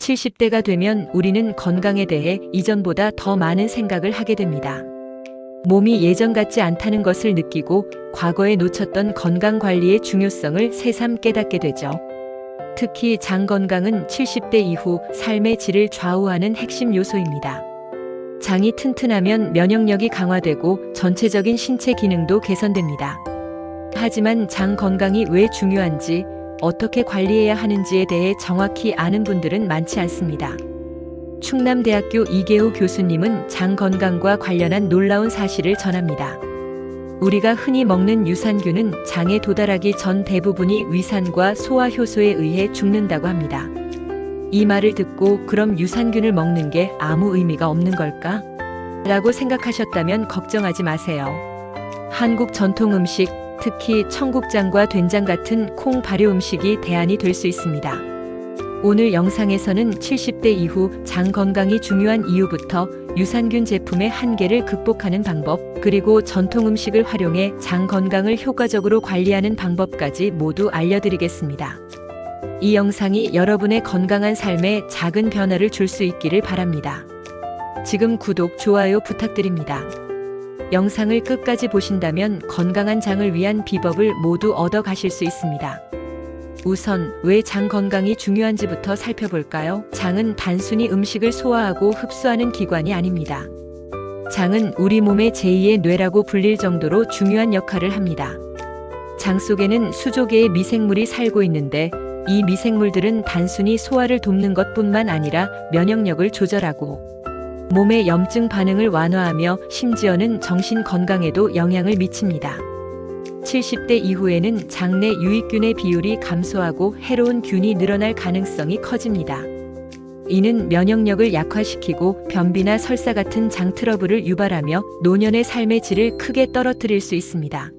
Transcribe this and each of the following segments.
70대가 되면 우리는 건강에 대해 이전보다 더 많은 생각을 하게 됩니다. 몸이 예전 같지 않다는 것을 느끼고 과거에 놓쳤던 건강관리의 중요성을 새삼 깨닫게 되죠. 특히 장 건강은 70대 이후 삶의 질을 좌우하는 핵심 요소입니다. 장이 튼튼하면 면역력이 강화되고 전체적인 신체 기능도 개선됩니다. 하지만 장 건강이 왜 중요한지, 어떻게 관리해야 하는지에 대해 정확히 아는 분들은 많지 않습니다. 충남대학교 이계호 교수님은 장 건강과 관련한 놀라운 사실을 전합니다. 우리가 흔히 먹는 유산균은 장에 도달하기 전 대부분이 위산과 소화 효소에 의해 죽는다고 합니다. 이 말을 듣고 그럼 유산균을 먹는 게 아무 의미가 없는 걸까? 라고 생각하셨다면 걱정하지 마세요. 한국 전통 음식, 특히 청국장과 된장 같은 콩 발효 음식이 대안이 될 수 있습니다. 오늘 영상에서는 70대 이후 장 건강이 중요한 이유부터 유산균 제품의 한계를 극복하는 방법, 그리고 전통 음식을 활용해 장 건강을 효과적으로 관리하는 방법까지 모두 알려드리겠습니다. 이 영상이 여러분의 건강한 삶에 작은 변화를 줄 수 있기를 바랍니다. 지금 구독, 좋아요 부탁드립니다. 영상을 끝까지 보신다면 건강한 장을 위한 비법을 모두 얻어 가실 수 있습니다. 우선 왜 장 건강이 중요한지부터 살펴볼까요? 장은 단순히 음식을 소화하고 흡수하는 기관이 아닙니다. 장은 우리 몸의 제2의 뇌라고 불릴 정도로 중요한 역할을 합니다. 장 속에는 수조 개의 미생물이 살고 있는데, 이 미생물들은 단순히 소화를 돕는 것뿐만 아니라 면역력을 조절하고 몸의 염증 반응을 완화하며 심지어는 정신 건강에도 영향을 미칩니다. 70대 이후에는 장내 유익균의 비율이 감소하고 해로운 균이 늘어날 가능성이 커집니다. 이는 면역력을 약화시키고 변비나 설사 같은 장 트러블을 유발하며 노년의 삶의 질을 크게 떨어뜨릴 수 있습니다.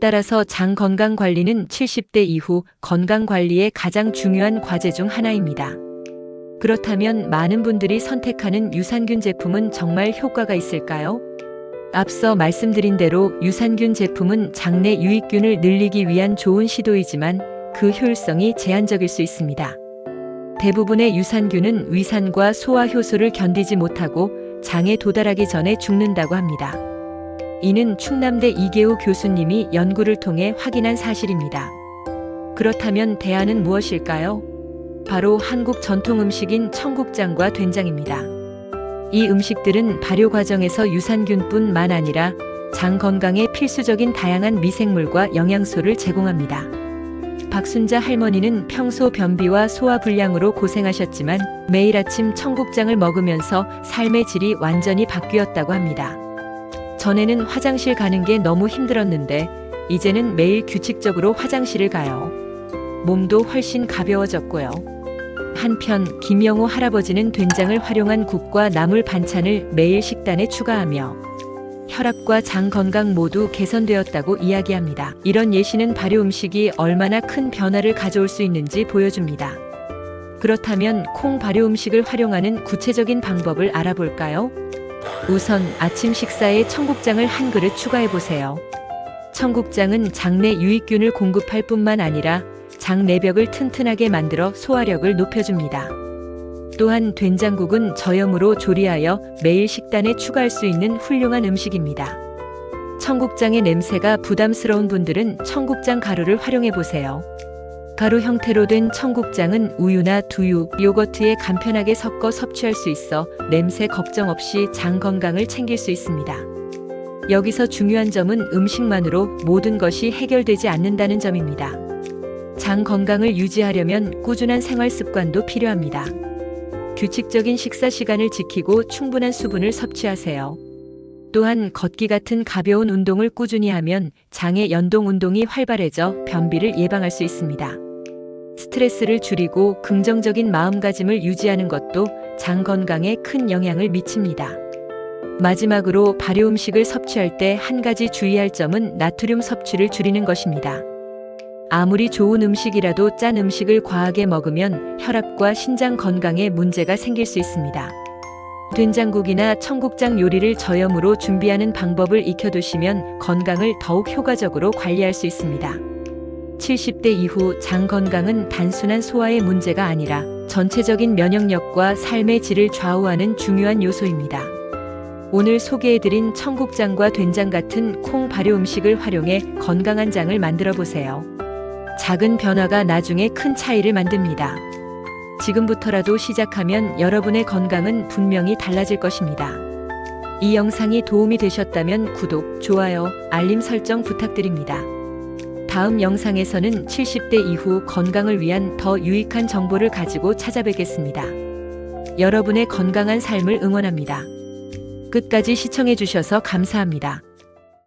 따라서 장 건강 관리는 70대 이후 건강 관리의 가장 중요한 과제 중 하나입니다. 그렇다면 많은 분들이 선택하는 유산균 제품은 정말 효과가 있을까요? 앞서 말씀드린 대로 유산균 제품은 장내 유익균을 늘리기 위한 좋은 시도이지만 그 효율성이 제한적일 수 있습니다. 대부분의 유산균은 위산과 소화 효소를 견디지 못하고 장에 도달하기 전에 죽는다고 합니다. 이는 충남대 이계호 교수님이 연구를 통해 확인한 사실입니다. 그렇다면 대안은 무엇일까요? 바로 한국 전통 음식인 청국장과 된장입니다. 이 음식들은 발효 과정에서 유산균뿐만 아니라 장 건강에 필수적인 다양한 미생물과 영양소를 제공합니다. 박순자 할머니는 평소 변비와 소화 불량으로 고생하셨지만 매일 아침 청국장을 먹으면서 삶의 질이 완전히 바뀌었다고 합니다. 전에는 화장실 가는 게 너무 힘들었는데 이제는 매일 규칙적으로 화장실을 가요. 몸도 훨씬 가벼워졌고요. 한편 김영호 할아버지는 된장을 활용한 국과 나물 반찬을 매일 식단에 추가하며 혈압과 장 건강 모두 개선되었다고 이야기합니다. 이런 예시는 발효 음식이 얼마나 큰 변화를 가져올 수 있는지 보여줍니다. 그렇다면 콩 발효 음식을 활용하는 구체적인 방법을 알아볼까요? 우선 아침 식사에 청국장을 한 그릇 추가해보세요. 청국장은 장내 유익균을 공급할 뿐만 아니라 장 내벽을 튼튼하게 만들어 소화력을 높여줍니다. 또한 된장국은 저염으로 조리하여 매일 식단에 추가할 수 있는 훌륭한 음식입니다. 청국장의 냄새가 부담스러운 분들은 청국장 가루를 활용해보세요. 가루 형태로 된 청국장은 우유나 두유, 요거트에 간편하게 섞어 섭취할 수 있어 냄새 걱정 없이 장 건강을 챙길 수 있습니다. 여기서 중요한 점은 음식만으로 모든 것이 해결되지 않는다는 점입니다. 장 건강을 유지하려면 꾸준한 생활 습관도 필요합니다. 규칙적인 식사 시간을 지키고 충분한 수분을 섭취하세요. 또한 걷기 같은 가벼운 운동을 꾸준히 하면 장의 연동 운동이 활발해져 변비를 예방할 수 있습니다. 스트레스를 줄이고 긍정적인 마음가짐을 유지하는 것도 장 건강에 큰 영향을 미칩니다. 마지막으로 발효 음식을 섭취할 때 한 가지 주의할 점은 나트륨 섭취를 줄이는 것입니다. 아무리 좋은 음식이라도 짠 음식을 과하게 먹으면 혈압과 신장 건강에 문제가 생길 수 있습니다. 된장국이나 청국장 요리를 저염으로 준비하는 방법을 익혀두시면 건강을 더욱 효과적으로 관리할 수 있습니다. 70대 이후 장 건강은 단순한 소화의 문제가 아니라 전체적인 면역력과 삶의 질을 좌우하는 중요한 요소입니다. 오늘 소개해드린 청국장과 된장 같은 콩 발효 음식을 활용해 건강한 장을 만들어 보세요. 작은 변화가 나중에 큰 차이를 만듭니다. 지금부터라도 시작하면 여러분의 건강은 분명히 달라질 것입니다. 이 영상이 도움이 되셨다면 구독, 좋아요, 알림 설정 부탁드립니다. 다음 영상에서는 70대 이후 건강을 위한 더 유익한 정보를 가지고 찾아뵙겠습니다. 여러분의 건강한 삶을 응원합니다. 끝까지 시청해 주셔서 감사합니다.